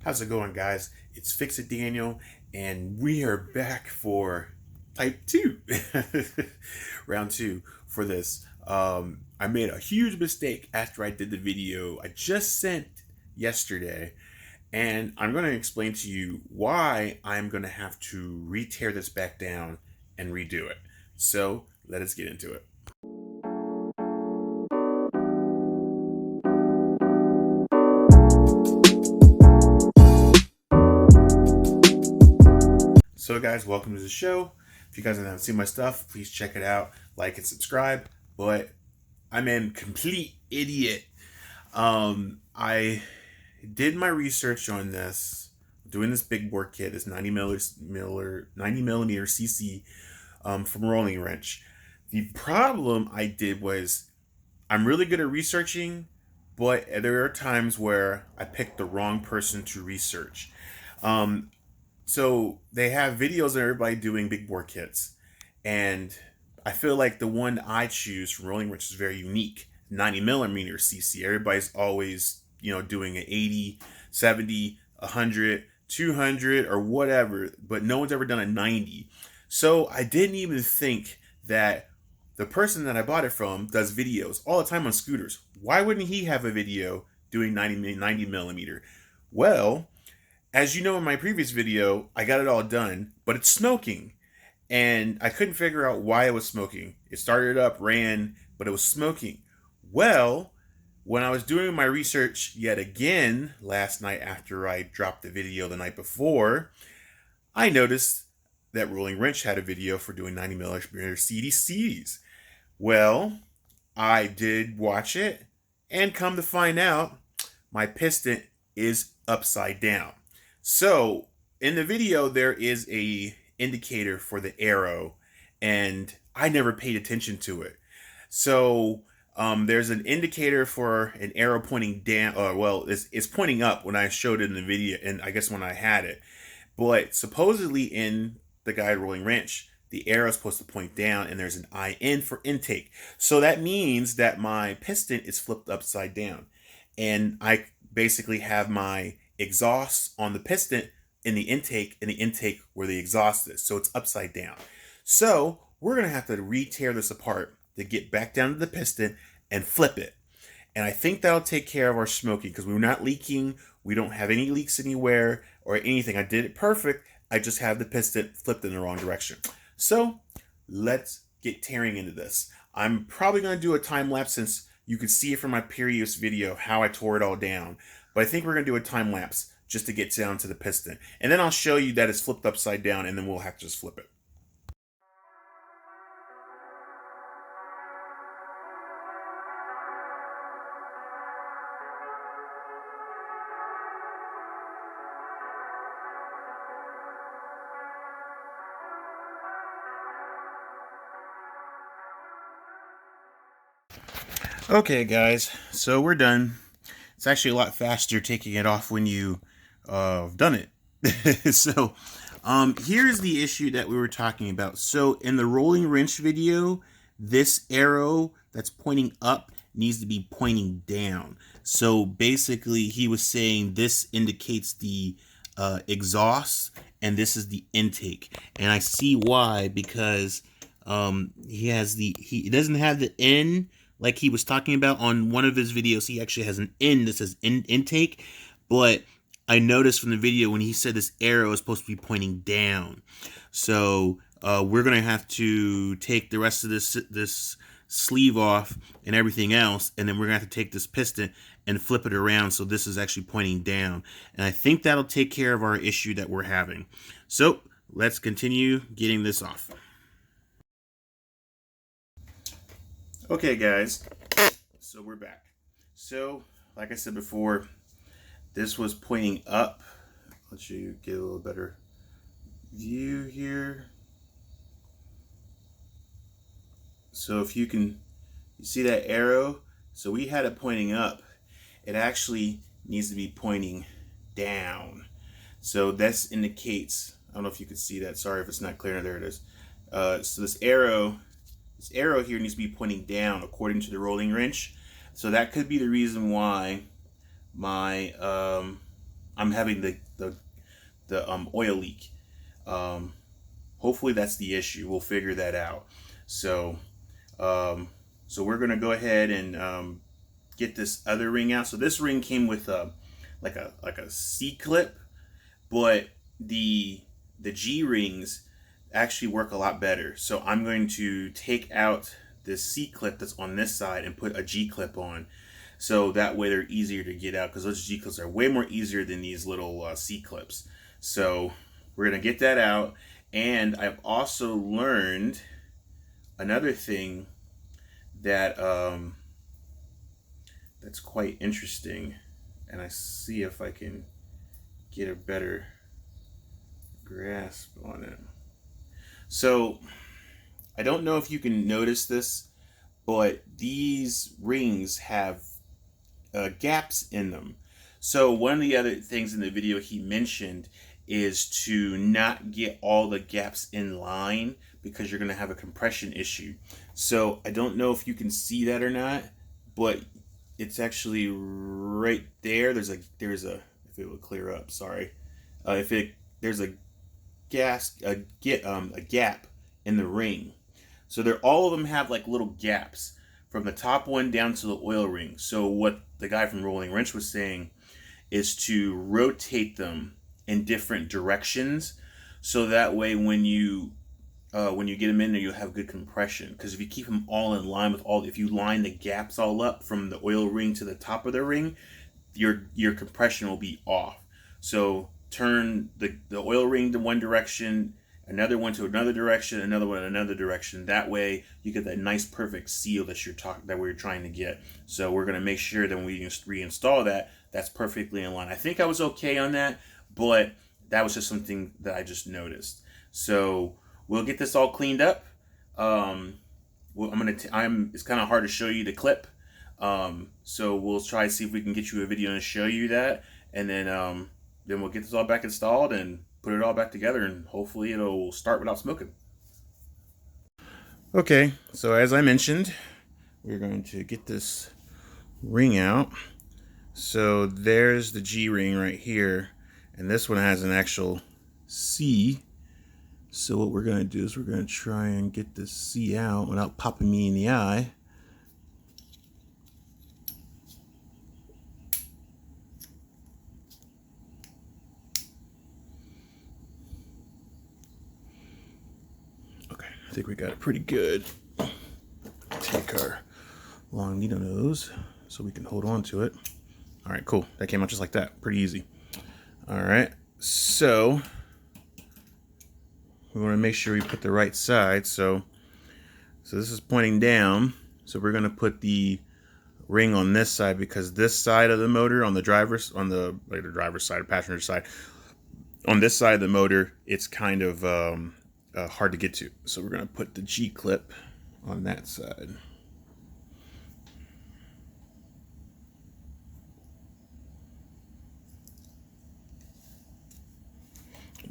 How's it going, guys? It's Fix It Daniel, and we are back for type 2, round 2 for this. I made a huge mistake after I did the video I just sent yesterday, and I'm going to explain to you why I'm going to have to re-tear this back down and redo it. So, let us get into it. So guys, welcome to the show. If you guys haven't seen my stuff, please check it out, like and subscribe. But I'm a complete idiot. I did my research on this, doing this big bore kit, this 90 millimeter CC from Rolling Wrench. The problem I did was I'm really good at researching, but there are times where I picked the wrong person to research. So they have videos of everybody doing big bore kits, and I feel like the one I choose from Rolling Wrench is very unique. 90 millimeter CC. Everybody's always, doing an 80, 70, 100, 200, or whatever, but no one's ever done a 90. So I didn't even think that the person that I bought it from does videos all the time on scooters. Why wouldn't he have a video doing 90 millimeter? Well, as you know, in my previous video, I got it all done, but it's smoking. And I couldn't figure out why it was smoking. It started up, ran, but it was smoking. Well, when I was doing my research yet again last night after I dropped the video the night before, I noticed that Rolling Wrench had a video for doing 90 millimeter CDCs. Well, I did watch it, and come to find out, my piston is upside down. So in the video, there is a indicator for the arrow, and I never paid attention to it. So there's an indicator for an arrow pointing down. Well, it's pointing up when I showed it in the video, and I guess when I had it. But supposedly in the guide Rolling Wrench, the arrow is supposed to point down, and there's an IN for intake. So that means that my piston is flipped upside down, and I basically have my exhaust on the piston in the intake, and the intake where the exhaust is. So it's upside down. So we're going to have to re-tear this apart to get back down to the piston and flip it. And I think that'll take care of our smoking, because we're not leaking. We don't have any leaks anywhere or anything. I did it perfect. I just have the piston flipped in the wrong direction. So let's get tearing into this. I'm probably going to do a time lapse, since you can see it from my previous video how I tore it all down. But I think we're going to do a time lapse just to get down to the piston. And then I'll show you that it's flipped upside down, and then we'll have to just flip it. Okay, guys, so we're done. It's actually a lot faster taking it off when you done it. So here's the issue that we were talking about. So in the Rolling Wrench video, this arrow that's pointing up needs to be pointing down. So basically he was saying this indicates the exhaust, and this is the intake. And I see why, because he doesn't have the N like he was talking about on one of his videos. He actually has an N that says intake, but I noticed from the video when he said this arrow is supposed to be pointing down. So we're gonna have to take the rest of this sleeve off and everything else, and then we're gonna have to take this piston and flip it around so this is actually pointing down. And I think that'll take care of our issue that we're having. So let's continue getting this off. Okay, guys, so we're back. So like I said before, this was pointing up. Let's show you, get a little better view here. So if you see that arrow? So we had it pointing up. It actually needs to be pointing down. So this indicates, I don't know if you can see that. Sorry if it's not clear. There it is. So this arrow here needs to be pointing down according to the Rolling Wrench. So that could be the reason why my I'm I'm having the oil leak. Hopefully that's the issue. We'll figure that out. So um, so we're gonna go ahead and get this other ring out. So this ring came with a like a C clip, but the G rings actually work a lot better. So I'm going to take out this C clip that's on this side and put a G clip on. So that way they're easier to get out, because those G clips are way more easier than these little C clips. So we're gonna get that out. And I've also learned another thing that that's quite interesting, and I see if I can get a better grasp on it. So I don't know if you can notice this, but these rings have gaps in them. So one of the other things in the video he mentioned is to not get all the gaps in line, because you're going to have a compression issue. So I don't know if you can see that or not, but it's actually right there. There's a if it would clear up, sorry. If it there's a gap in the ring. So they're all of them have like little gaps from the top one down to the oil ring. So what the guy from Rolling Wrench was saying is to rotate them in different directions, so that way when you get them in there, you'll have good compression. Because if you keep them all in line with if you line the gaps all up from the oil ring to the top of the ring, your compression will be off. So turn the oil ring to one direction, another one to another direction, another one another direction. That way you get that nice perfect seal that we're trying to get. So we're going to make sure that when we reinstall that's perfectly in line. I think I was okay on that, but that was just something that I just noticed. So we'll get this all cleaned up. It's kind of hard to show you the clip. So we'll try to see if we can get you a video and show you that, and then we'll get this all back installed and put it all back together, and hopefully it'll start without smoking. Okay, so as I mentioned, we're going to get this ring out. So there's the G ring right here, and this one has an actual C. So what we're going to do is we're going to try and get this C out without popping me in the eye. Okay, I think we got it pretty good. Take our long needle nose so we can hold on to it. All right, cool. That came out just like that. Pretty easy. All right, so we want to make sure we put the right side. So this is pointing down. So we're going to put the ring on this side, because this side of the motor on the driver's side or passenger side, on this side of the motor, it's kind of hard to get to. So we're going to put the G clip on that side.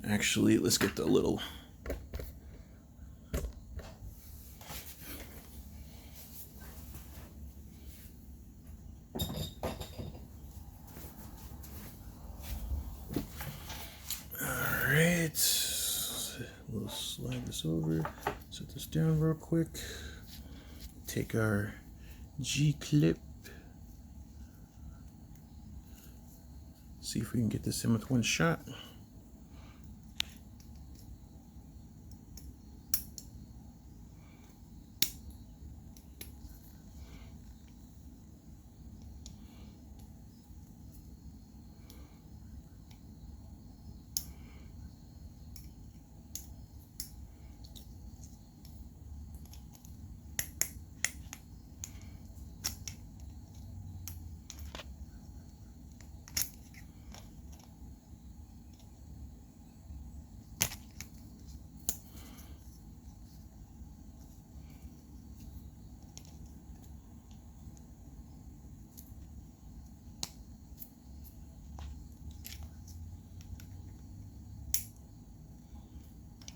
Actually, let's get the little we'll slide this over, set this down real quick, take our G clip, see if we can get this in with one shot.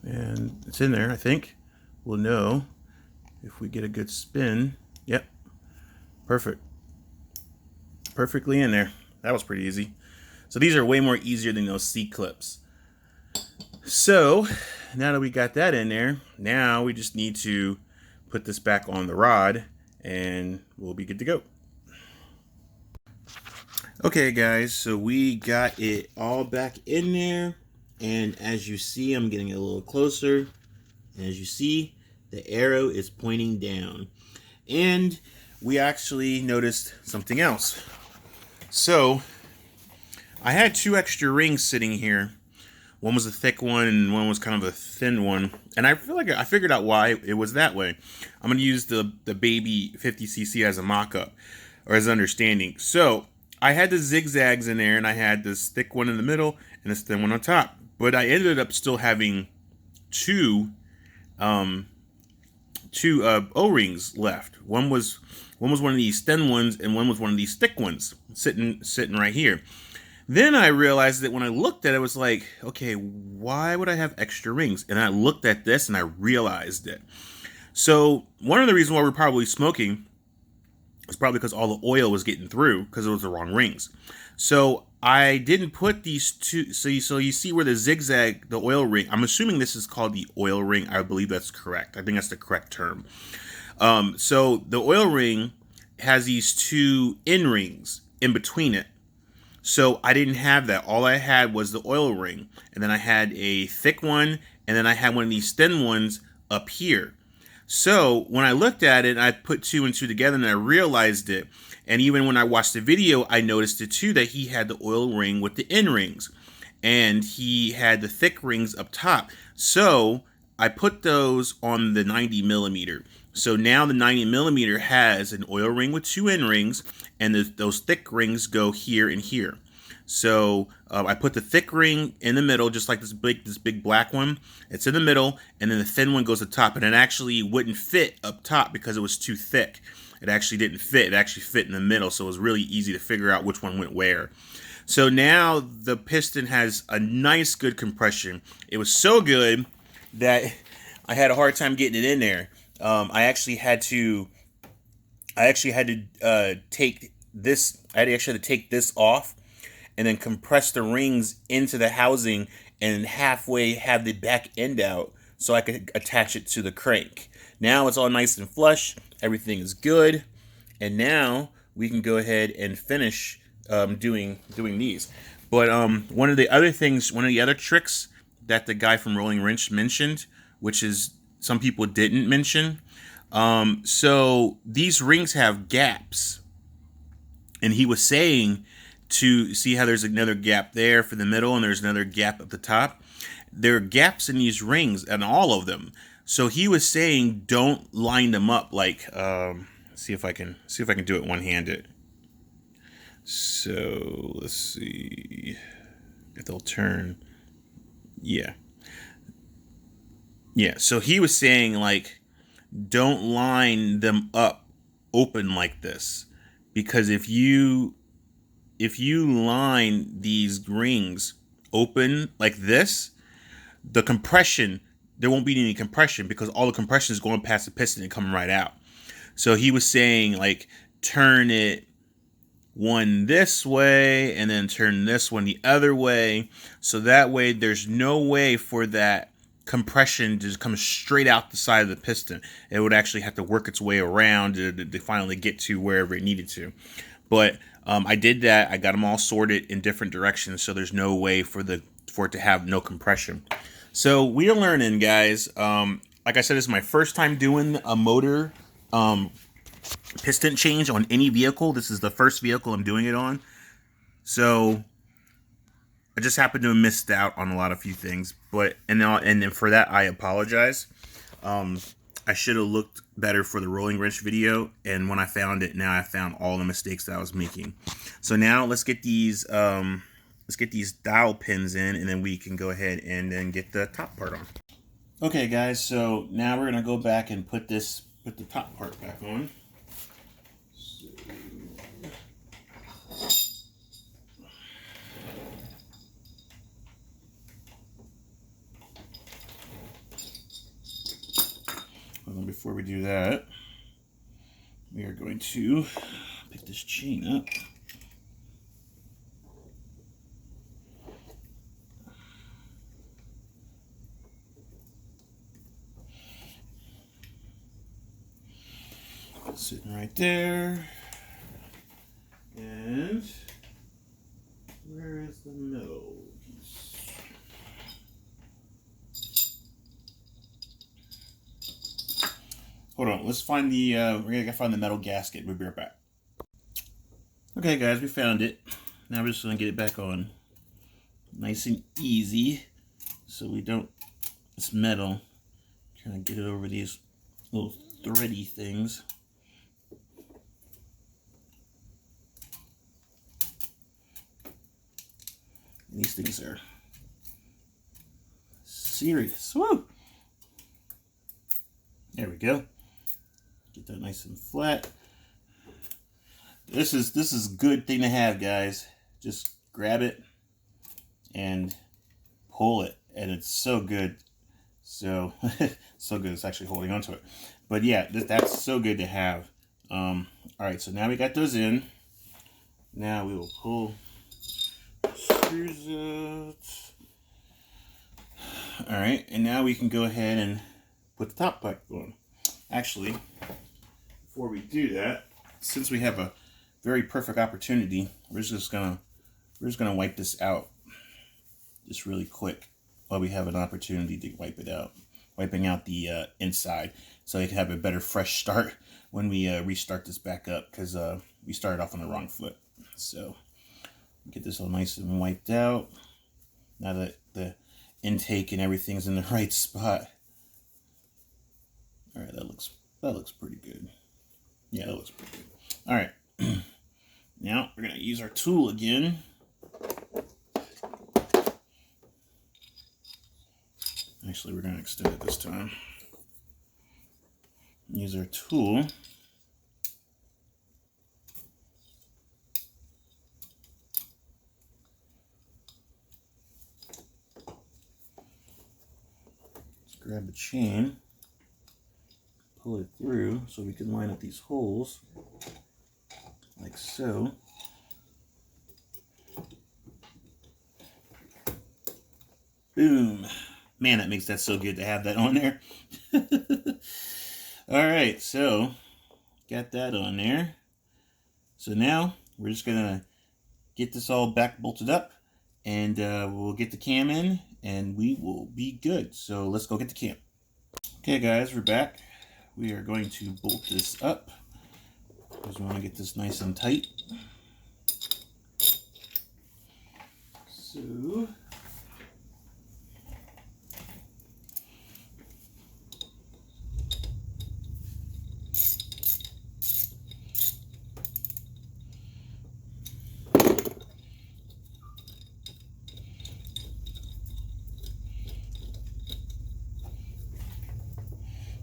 And it's in there, I think. We'll know if we get a good spin. Yep, perfect. Perfectly in there. That was pretty easy. So these are way more easier than those C-clips. So now that we got that in there, now we just need to put this back on the rod and we'll be good to go. Okay guys, so we got it all back in there, and as you see, I'm getting a little closer. As you see, the arrow is pointing down. And we actually noticed something else. So I had 2 extra rings sitting here. One was a thick one and one was kind of a thin one. And I feel like I figured out why it was that way. I'm going to use the baby 50cc as a mock-up, or as an understanding. So I had the zigzags in there, and I had this thick one in the middle and this thin one on top. But I ended up still having two O-rings left. One was one of these thin ones, and one was one of these thick ones sitting right here. Then I realized that when I looked at it, I was like, okay, why would I have extra rings? And I looked at this and I realized it. So one of the reasons why we're probably smoking is probably because all the oil was getting through because it was the wrong rings. So I didn't put these two. So you see where the zigzag, the oil ring, I'm assuming this is called the oil ring. I believe that's correct. I think that's the correct term. So the oil ring has these 2 end rings in between it. So I didn't have that. All I had was the oil ring, and then I had a thick one, and then I had one of these thin ones up here. So when I looked at it, I put 2 and 2 together, and I realized it. And even when I watched the video, I noticed it too, that he had the oil ring with the end rings, and he had the thick rings up top. So I put those on the 90mm. So now the 90mm has an oil ring with 2 end rings, and those thick rings go here and here. So I put the thick ring in the middle, just like this big black one. It's in the middle, and then the thin one goes at the top. And it actually wouldn't fit up top because it was too thick. It actually didn't fit. It actually fit in the middle, so it was really easy to figure out which one went where. So now the piston has a nice, good compression. It was so good that I had a hard time getting it in there. I actually had to take this. I actually had to take this off and then compress the rings into the housing and halfway have the back end out so I could attach it to the crank. Now it's all nice and flush. Everything is good. And now we can go ahead and finish doing these. But one of the other tricks that the guy from Rolling Wrench mentioned, which is some people didn't mention. So these rings have gaps. And he was saying to see how there's another gap there for the middle and there's another gap at the top. There are gaps in these rings and all of them. So he was saying don't line them up like see if I can do it one-handed. So let's see if they'll turn. Yeah. So he was saying like don't line them up open like this, because if you line these rings open like this, the compression, there won't be any compression because all the compression is going past the piston and coming right out. So he was saying like turn it one this way and then turn this one the other way, so that way there's no way for that compression to come straight out the side of the piston. It would actually have to work its way around to finally get to wherever it needed to. But I did that. I got them all sorted in different directions, so there's no way for it to have no compression. So we are learning, guys. Like I said, this is my first time doing a motor piston change on any vehicle. This is the first vehicle I'm doing it on. So I just happened to have missed out on a few things, but and for that I apologize. I should have looked better for the rolling wrench video, and when I found it, now I found all the mistakes that I was making. So now let's get these dowel pins in, and then we can go ahead and then get the top part on. Okay, guys. So now we're gonna go back and put the top part back on. Before we do that, we are going to pick this chain up. Sitting right there. And where is the metal piece? Hold on, let's find the, we're gonna find the metal gasket. We'll be right back. Okay guys, we found it. Now we're just gonna get it back on. Nice and easy. So we don't, it's metal. Trying to get it over these little thready things. And these things are serious. Woo! There we go. Get that nice and flat. This is a good thing to have, guys. Just grab it and pull it, and it's so good. So so good. It's actually holding onto it. But yeah, that's so good to have. All right, so now we got those in. Now we will pull screws out. All right, and now we can go ahead and put the top back on. Actually, before we do that, since we have a very perfect opportunity, we're just gonna wipe this out just really quick while we have an opportunity to wipe it out, wiping out the inside, so we can have a better fresh start when we restart this back up, because we started off on the wrong foot. So get this all nice and wiped out. Now that the intake and everything's in the right spot. All right, that looks pretty good. Yeah, that looks pretty good. All right, now we're gonna use our tool again. Actually, we're gonna extend it this time. Use our tool. Let's grab the chain. Pull it through so we can line up these holes like so. Boom. Man, that makes that so good to have that on there. All right, so got that on there. So now we're just gonna get this all back bolted up, and we'll get the cam in and we will be good. So let's go get the cam. Okay guys, we're back. We are going to bolt this up because we want to get this nice and tight. So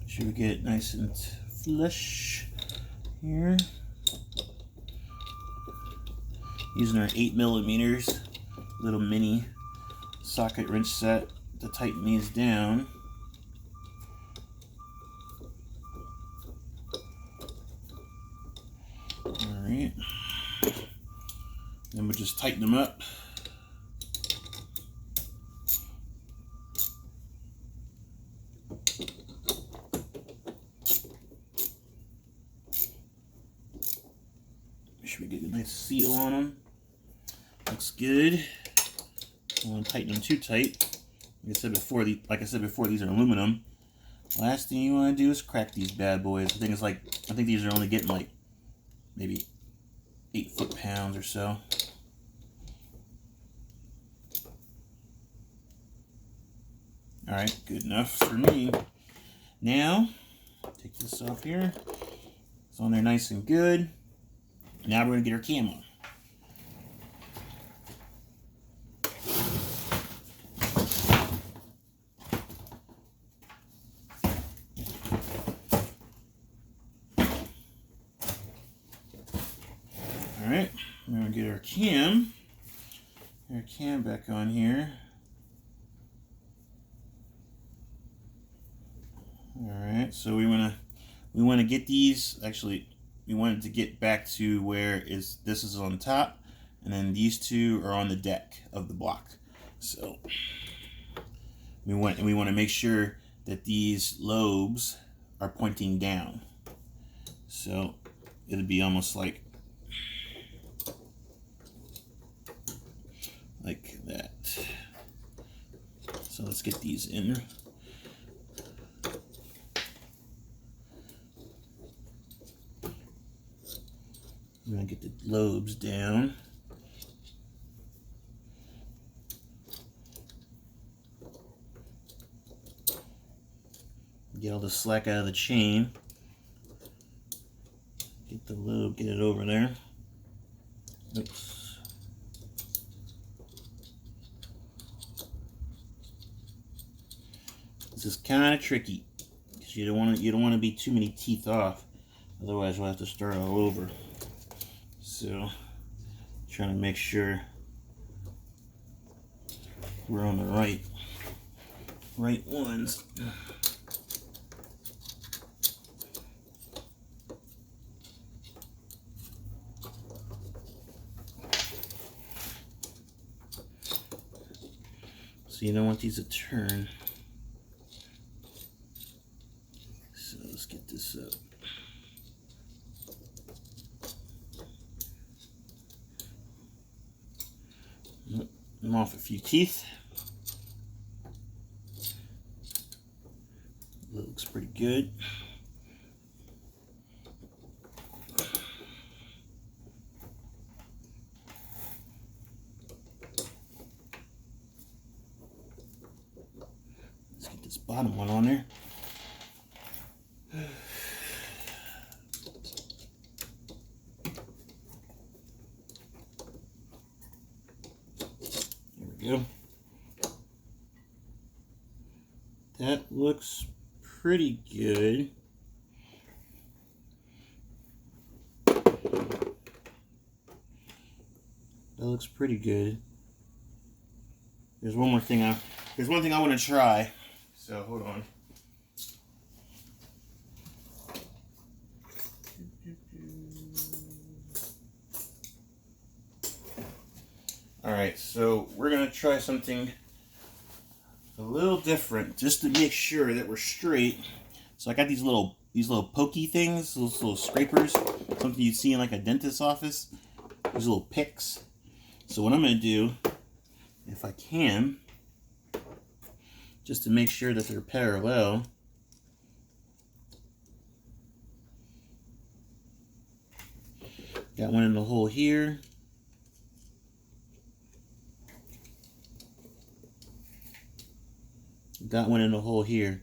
should we get it nice and flush here? Using our 8mm little mini socket wrench set to tighten these down. All right, then we'll just tighten them up. Make sure we get a nice seal on them. Looks good. Don't want to tighten them too tight. Like I said before, these are aluminum. Last thing you want to do is crack these bad boys. I think these are only getting like maybe 8 foot-pounds or so. All right, good enough for me. Now, take this off here. It's on there nice and good. Now we're gonna get our cam on. All right, we're gonna get our cam back on here. All right, so we want to get these. Actually, we wanted to get back to where this is on top, and then these two are on the deck of the block. So we want to make sure that these lobes are pointing down. So it'll be almost like that. So let's get these in. I'm gonna get the lobes down. Get all the slack out of the chain. Get the lobe, get it over there. Oops. This is kind of tricky because you don't want to be too many teeth off, otherwise we'll have to start all over. So, trying to make sure we're on the right ones. So you don't want these to turn. So let's get this up. I'm off a few teeth. Looks pretty good. Let's get this bottom one on there. There we go. That looks pretty good. That looks pretty good. There's one thing I want to try. So hold on. All right, so we're gonna try something a little different, just to make sure that we're straight. So I got these little pokey things, those little scrapers, something you'd see in like a dentist's office. These little picks. So what I'm gonna do, if I can, just to make sure that they're parallel, got one in the hole here. Got one in the hole here.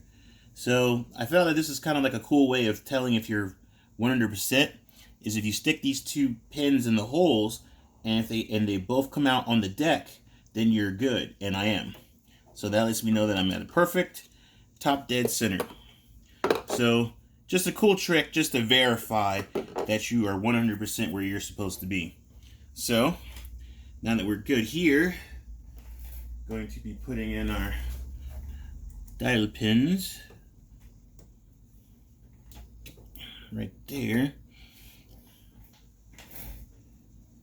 So I felt that this is kind of like a cool way of telling if you're 100%, is if you stick these two pins in the holes, and if they both come out on the deck, then you're good, and I am. So that lets me know that I'm at a perfect top dead center. So just a cool trick just to verify that you are 100% where you're supposed to be. So now that we're good here, I'm going to be putting in our dial pins right there.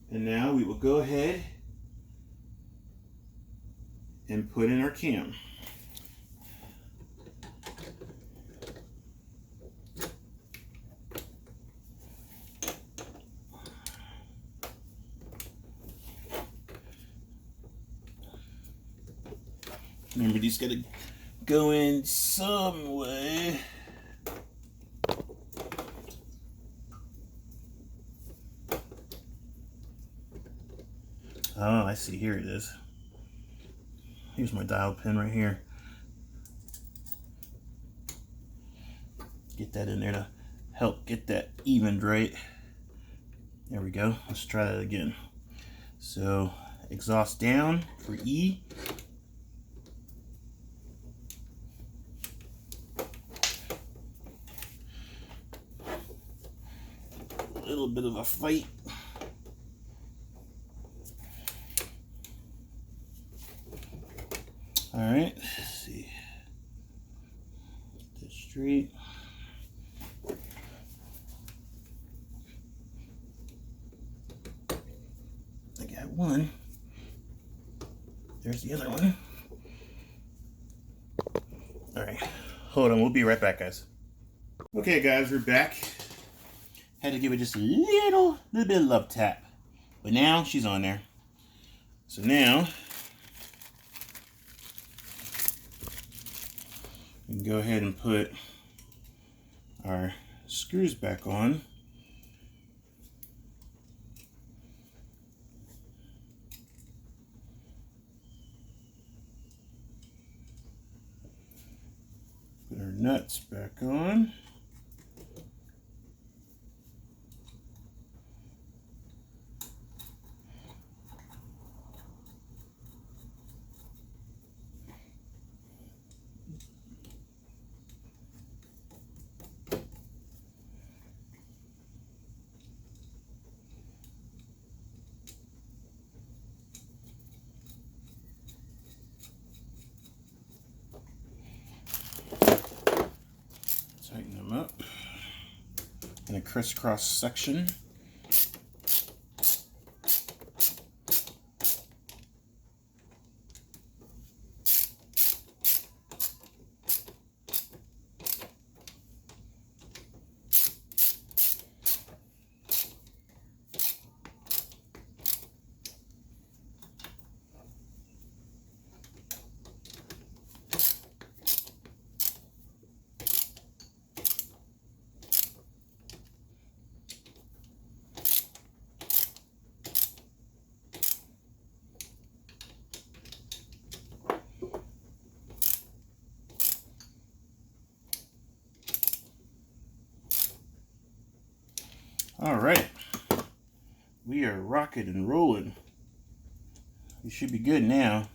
And now we will go ahead and put in our cam. Remember, these gotta go in some way. Oh, I see. Here it is. Here's my dial pin right here. Get that in there to help get that evened right. There we go. Let's try that again. So exhaust down for E. A little bit of a fight. All right, let's see. Get this straight. I got one. There's the other one. All right, hold on. We'll be right back, guys. Okay, guys, we're back. Had to give it just a little bit of love tap. But now she's on there. So now we can go ahead and put our screws back on. Put our nuts back on. Tighten them up in a crisscross section. All right, we are rocking and rolling. We should be good now.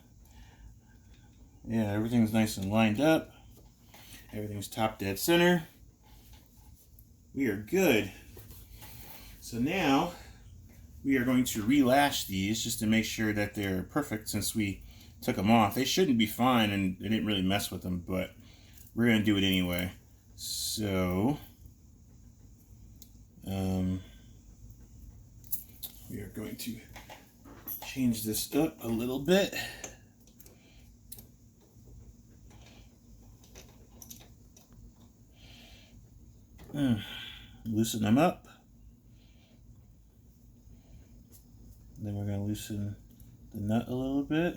Yeah, everything's nice and lined up. Everything's top dead center. We are good. So now we are going to relash these just to make sure that they're perfect since we took them off. They shouldn't be fine and they didn't really mess with them, but we're going to do it anyway. So we are going to change this up a little bit. Loosen them up. Then we're going to loosen the nut a little bit.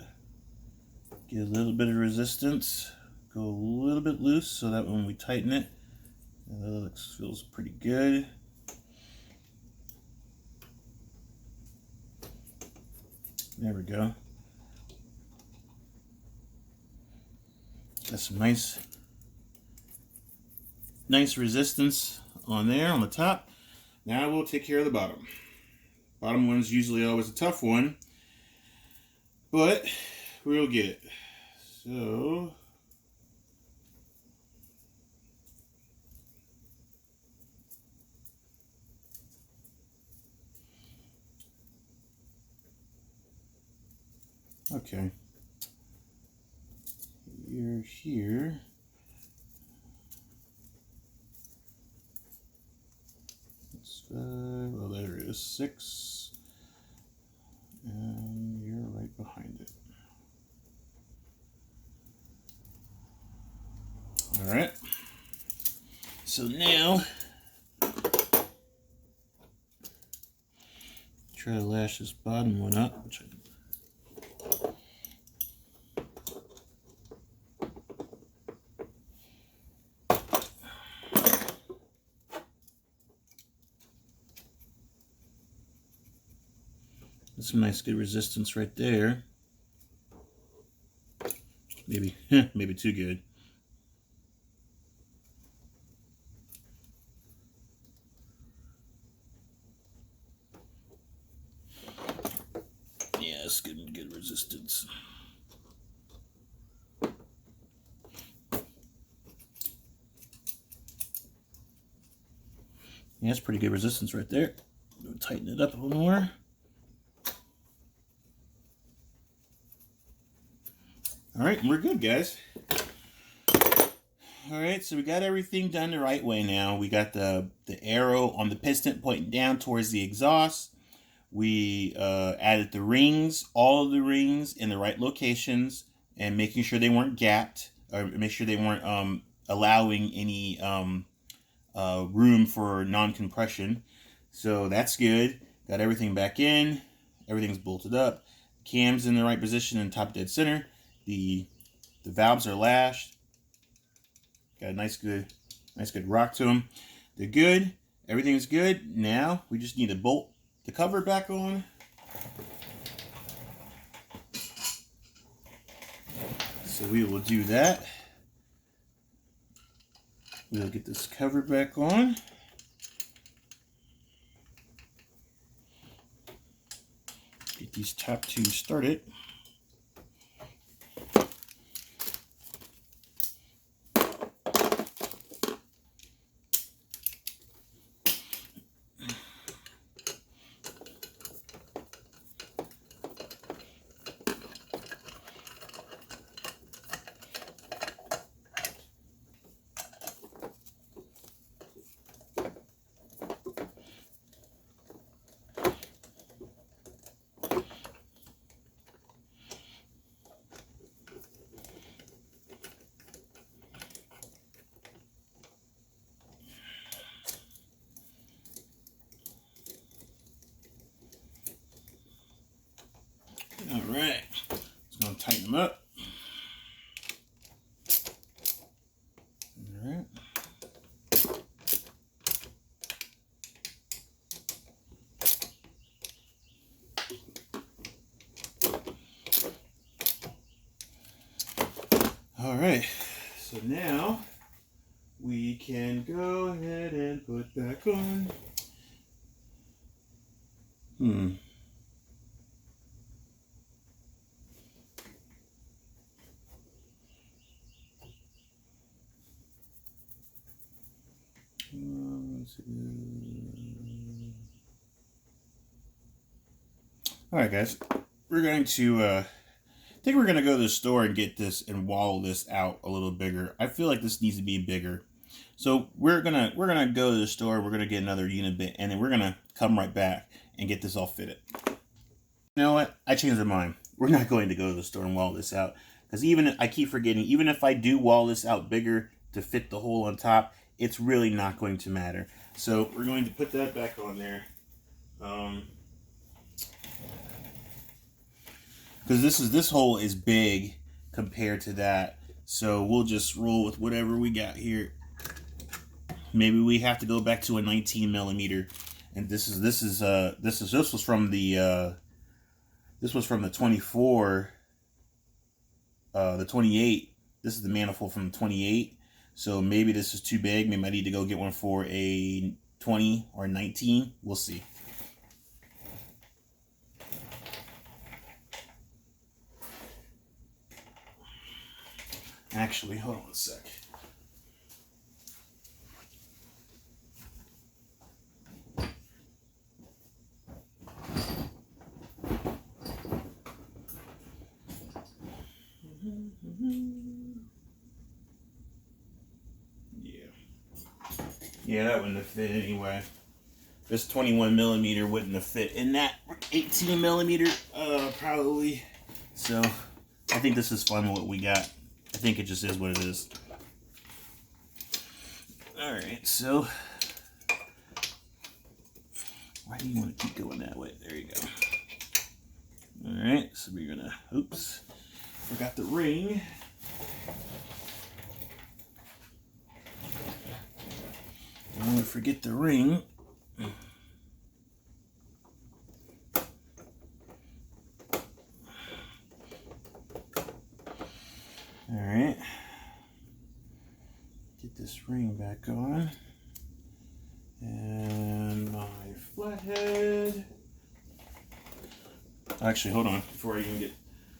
Get a little bit of resistance. Go a little bit loose so that when we tighten it, it feels pretty good. There we go. Got some nice resistance on there on the top. Now we'll take care of the bottom. Bottom one's usually always a tough one, but we'll get it. So okay, you're here. That's 5. Well, there it is, 6. And you're right behind it. All right. So now, try to lash this bottom one up, which I That's some nice good resistance right there. Maybe maybe too good. Yeah, it's good resistance. Yeah, that's pretty good resistance right there. We'll tighten it up a little more. All right, we're good, guys. All right, so we got everything done the right way now. We got the arrow on the piston pointing down towards the exhaust. We added the rings, all of the rings in the right locations, and making sure they weren't gapped, or make sure they weren't allowing any room for non-compression. So that's good. Got everything back in. Everything's bolted up. Cam's in the right position in top dead center. The valves are lashed. Got a nice good rock to them. They're good. Everything's good. Now we just need to bolt the cover back on. So we will do that. We'll get this cover back on. Get these top two started. All right, just gonna tighten them up. All right. All right, so now we can go ahead and put back on. All right, guys, we're going to I think we're going to go to the store and get this and wall this out a little bigger. I feel like this needs to be bigger. So we're gonna go to the store, we're gonna get another unit bit, and then we're gonna come right back and get this all fitted. You know what? I changed my mind. We're not going to go to the store and wall this out. Because I keep forgetting, even if I do wall this out bigger to fit the hole on top, it's really not going to matter. So we're going to put that back on there. Because this hole is big compared to that. So we'll just roll with whatever we got here. Maybe we have to go back to a 19 millimeter. And this was from the 24, the 28. This is the manifold from the 28. So maybe this is too big. Maybe I need to go get one for a 20 or 19. We'll see. Actually, hold on a sec. Yeah, that wouldn't have fit anyway. This 21 millimeter wouldn't have fit in that 18 millimeter, probably. So, I think this is fun what we got. I think it just is what it is. Alright, so why do you want to keep going that way? There you go. Alright, so we're gonna, oops, forgot the ring. I'm gonna forget the ring. Alright. Get this ring back on. And my flathead. Actually, hold on. Before I even get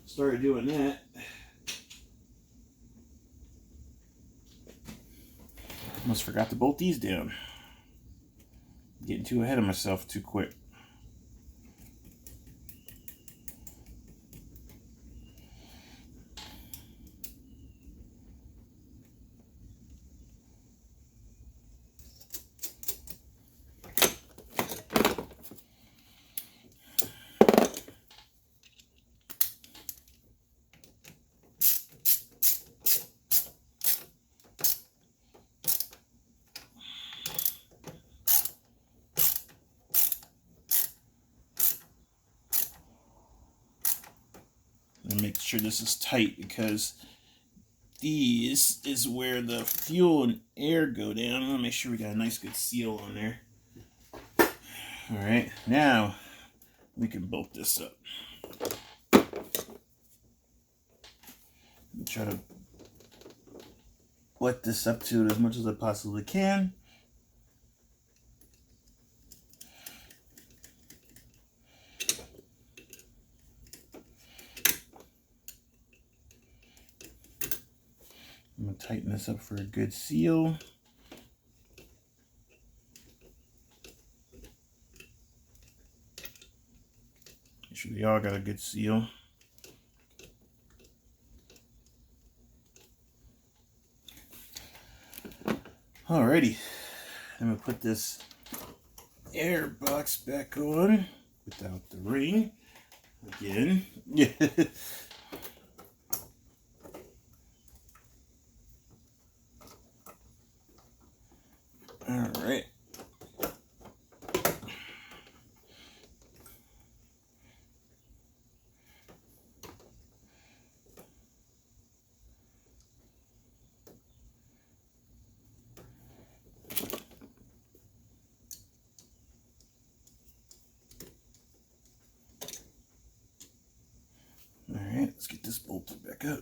started doing that. Almost forgot to bolt these down. Getting too ahead of myself too quick. sure this is tight, because these is where the fuel and air go down. I want to make sure we got a nice good seal on there. Alright, now we can bolt this up. Try to wet this up to it as much as I possibly can. I'm going to tighten this up for a good seal. Make sure they all got a good seal. Alrighty, I'm going to put this air box back on without the ring again. Alright. Alright, let's get this bolted back up.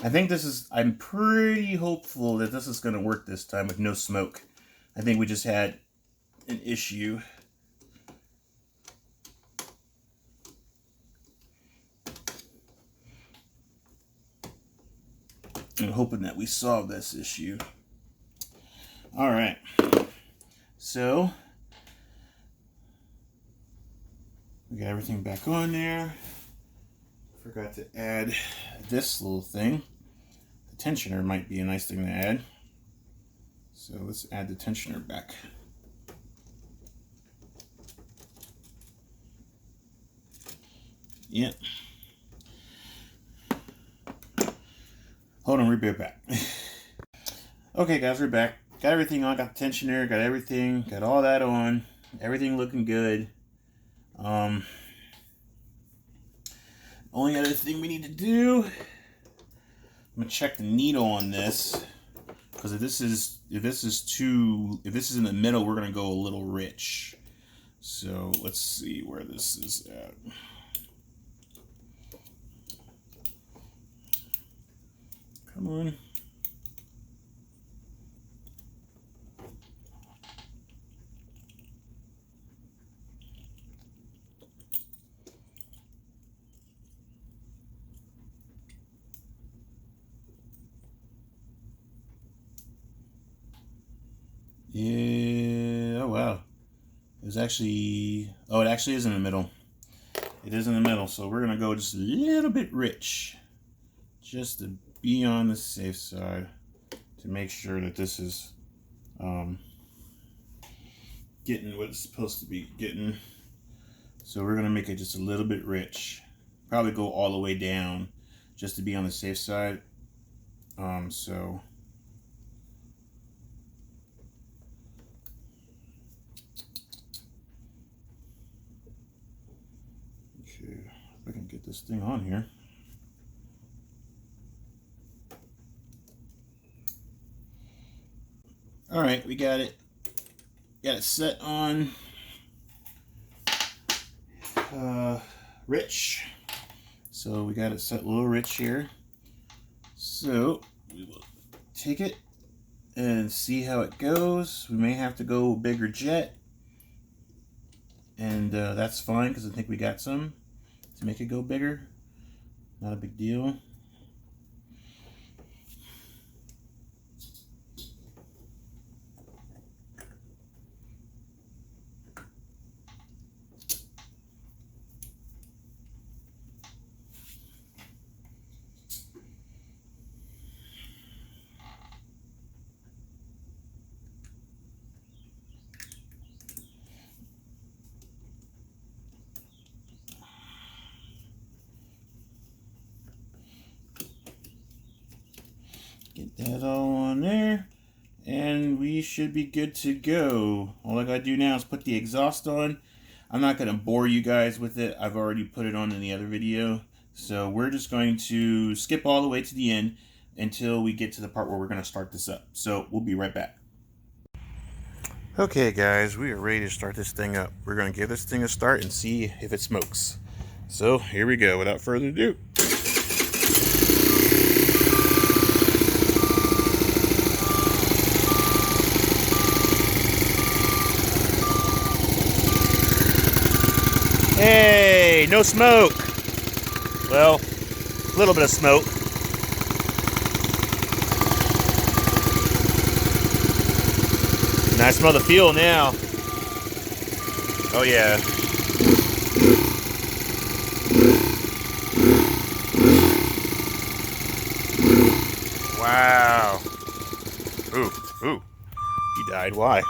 I think this is, I'm pretty hopeful that this is going to work this time with no smoke. I think we just had an issue. I'm hoping that we solve this issue. Alright, so we got everything back on there. Forgot to add this little thing. The tensioner might be a nice thing to add. So let's add the tensioner back. Yep. Hold on, we'll be back. Okay guys, we're back. Got everything on, got the tensioner, got everything, got all that on. Everything looking good. Only other thing we need to do, I'm gonna check the needle on this, because if this is in the middle, we're gonna go a little rich. So let's see where this is at. Come on. Yeah, oh wow. It was actually, oh, it actually is in the middle. It is in the middle, so we're gonna go just a little bit rich, just to be on the safe side, to make sure that this is getting what it's supposed to be getting. So we're gonna make it just a little bit rich. Probably go all the way down, just to be on the safe side. So okay, if I can get this thing on here. All right, we got it. Got it set on rich. So we got it set a little rich here. So we will take it and see how it goes. We may have to go bigger jet, and that's fine, because I think we got some to make it go bigger. Not a big deal. Get that all on there, and we should be good to go. All I gotta do now is put the exhaust on. I'm not going to bore you guys with it. I've already put it on in the other video. So we're just going to skip all the way to the end until we get to the part where we're going to start this up. So we'll be right back. Okay guys, we are ready to start this thing up. We're going to give this thing a start and see if it smokes. So here we go, without further ado. Hey, no smoke. Well, a little bit of smoke. And I smell the fuel now. Oh yeah. Wow. Ooh. He died. Why?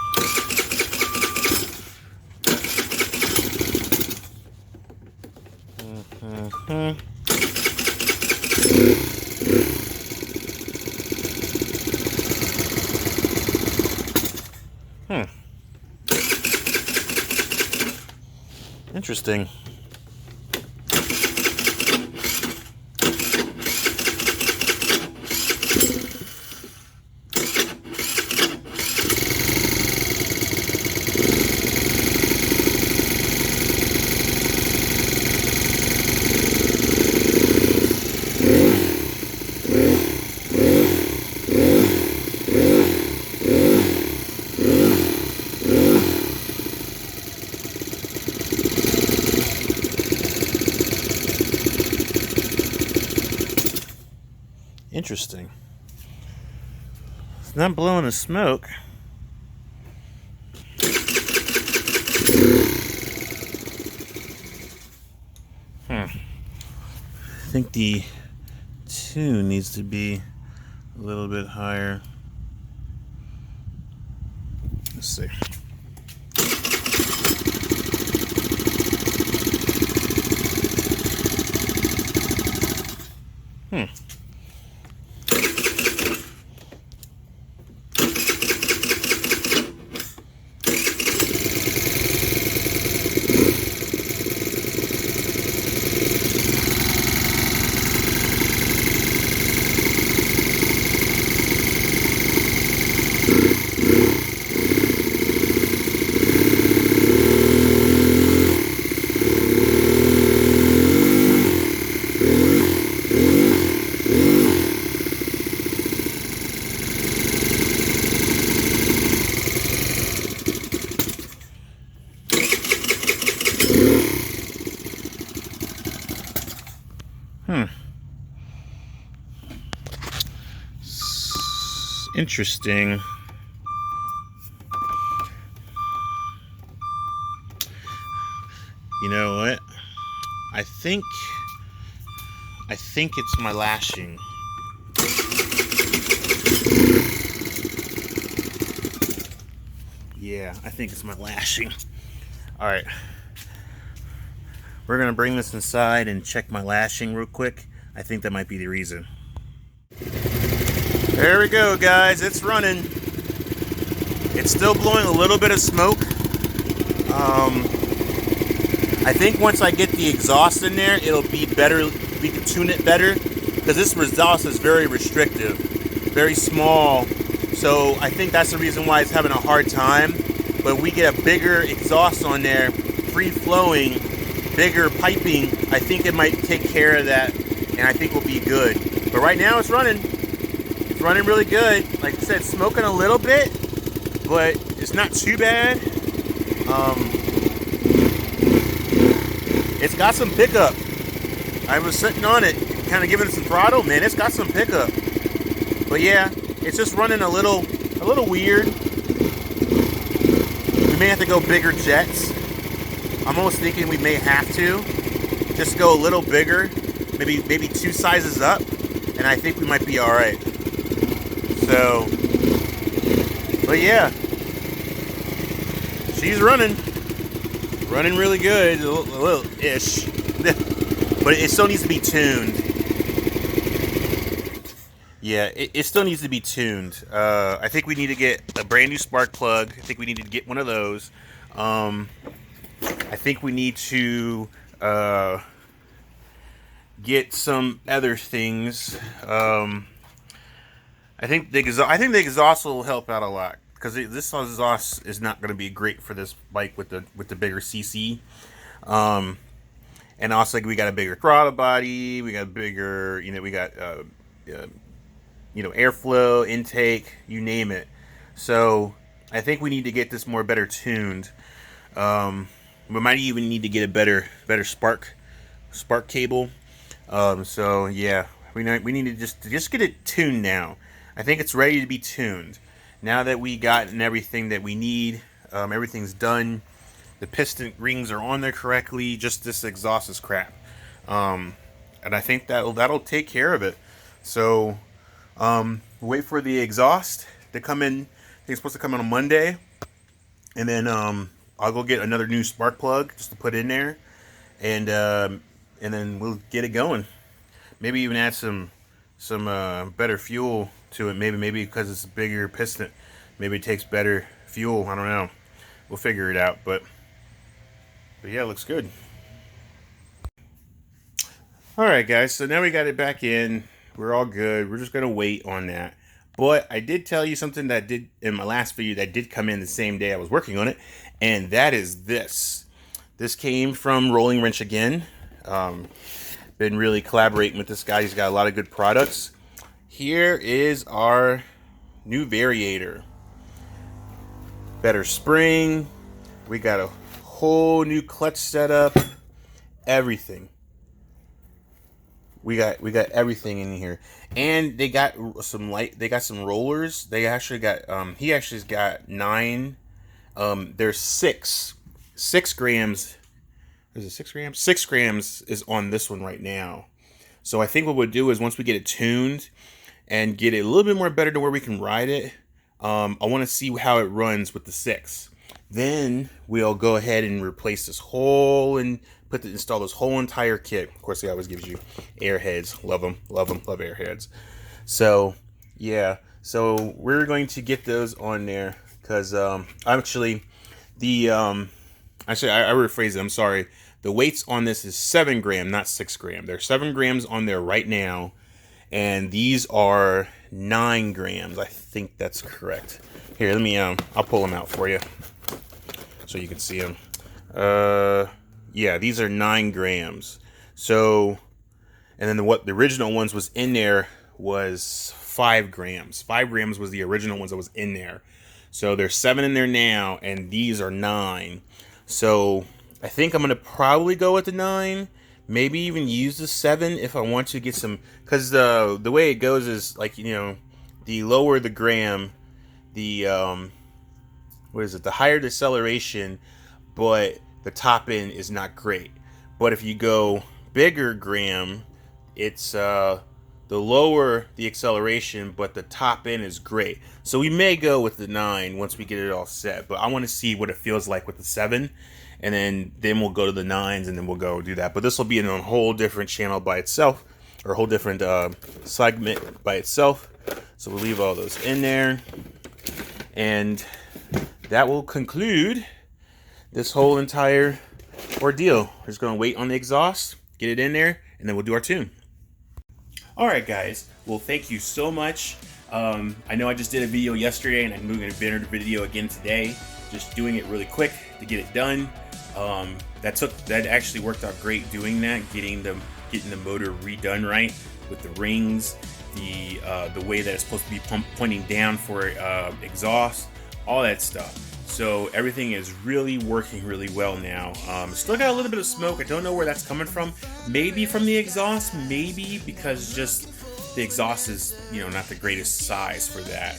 Interesting. Interesting. It's not blowing the smoke. I think the tune needs to be a little bit higher. Let's see. Interesting. You know what? I think it's my lashing. Yeah, I think it's my lashing. All right. We're gonna bring this inside and check my lashing real quick. I think that might be the reason. There we go, guys. It's running. It's still blowing a little bit of smoke. I think once I get the exhaust in there, it'll be better. We can tune it better because this exhaust is very restrictive, very small. So I think that's the reason why it's having a hard time. But we get a bigger exhaust on there, free-flowing, bigger piping. I think it might take care of that, and I think we'll be good. But right now, it's running. It's running really good. Like I said, smoking a little bit, but it's not too bad. It's got some pickup. I was sitting on it, kind of giving it some throttle. Man, it's got some pickup. But yeah, it's just running a little weird. We may have to go bigger jets. I'm almost thinking we may have to just go a little bigger, maybe 2 sizes up, and I think we might be all right. So, but yeah, she's running really good, a little-ish, but it still needs to be tuned. Yeah, it still needs to be tuned. I think we need to get a brand new spark plug. I think we need to get one of those. I think we need to get some other things. I think the exhaust will help out a lot, because this exhaust is not going to be great for this bike with the bigger CC. And also, like, we got a bigger throttle body, we got bigger, we got airflow, intake, you name it. So I think we need to get this better tuned. We might even need to get a better spark cable. So yeah, we need to just get it tuned now. I think it's ready to be tuned now that we gotten everything that we need. Everything's done. The piston rings are on there correctly. Just this exhaust is crap, and I think that'll take care of it. So wait for the exhaust to come in. I think it's supposed to come in on Monday, and then I'll go get another new spark plug just to put in there, and then we'll get it going. Maybe even add some better fuel to it. Maybe because it's a bigger piston, maybe it takes better fuel. I don't know. We'll figure it out. But yeah, it looks good. All right, guys. So now we got it back in. We're all good. We're just gonna wait on that. But I did tell you something that did in my last video that did come in the same day I was working on it, and that is this. This came from Rolling Wrench again. Been really collaborating with this guy. He's got a lot of good products. Here is our new variator. Better spring. We got a whole new clutch setup. Everything. We got everything in here, and they got some rollers. They actually got he actually's got 9. There's 6 grams. Is it 6 grams? 6 grams is on this one right now. So I think what we'll do is, once we get it tuned and get it a little bit more better to where we can ride it, I want to see how it runs with the 6. Then we'll go ahead and replace this whole and install this whole entire kit. Of course, he always gives you airheads. Love them, love airheads. So yeah, so we're going to get those on there, because I rephrase it. I'm sorry. The weights on this is 7 gram, not 6 gram. There's 7 grams on there right now, and these are 9 grams. I think that's correct. Here, let me I'll pull them out for you so you can see them. Yeah, these are 9 grams. So, and then what the original ones was in there was 5 grams. 5 grams was the original ones that was in there. So there's 7 in there now, and these are 9. So I think I'm gonna probably go with the 9. Maybe even use the 7 if I want to get some, because the way it goes is, like, the lower the gram, the the higher the acceleration, but the top end is not great. But if you go bigger gram, it's the lower the acceleration, but the top end is great. So we may go with the 9 once we get it all set, but I want to see what it feels like with the 7, and then we'll go to the 9s, and then we'll go do that. But this will be in a whole different channel by itself, or a whole different segment by itself. So we'll leave all those in there, and that will conclude this whole entire ordeal. We're just going to wait on the exhaust, get it in there, and then we'll do our tune. Alright, guys, well, thank you so much. I know I just did a video yesterday, and I'm doing a better video again today. Just doing it really quick to get it done. That actually worked out great doing that, getting the motor redone right with the rings, the way that it's supposed to be pointing down for exhaust, all that stuff. So everything is really working really well now. Still got a little bit of smoke. I don't know where that's coming from. Maybe from the exhaust, maybe because just the exhaust is, not the greatest size for that.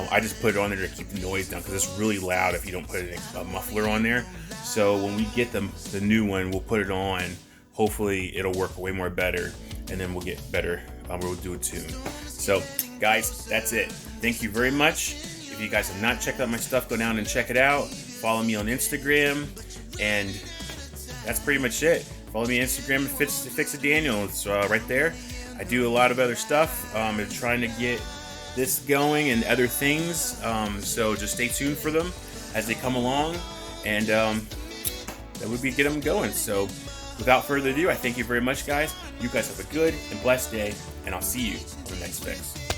I just put it on there to keep the noise down, because it's really loud if you don't put a muffler on there. So when we get the new one, we'll put it on. Hopefully it'll work way more better, and then we'll get better. We'll do a tune. So guys, that's it. Thank you very much. If you guys have not checked out my stuff, go down and check it out. Follow me on Instagram, and that's pretty much it. Follow me on Instagram at Fix It Daniel. It's right there. I do a lot of other stuff. I'm trying to get this going and other things. So just stay tuned for them as they come along. And then we'd be getting them going. So without further ado, I thank you very much, guys. You guys have a good and blessed day, and I'll see you on the next fix.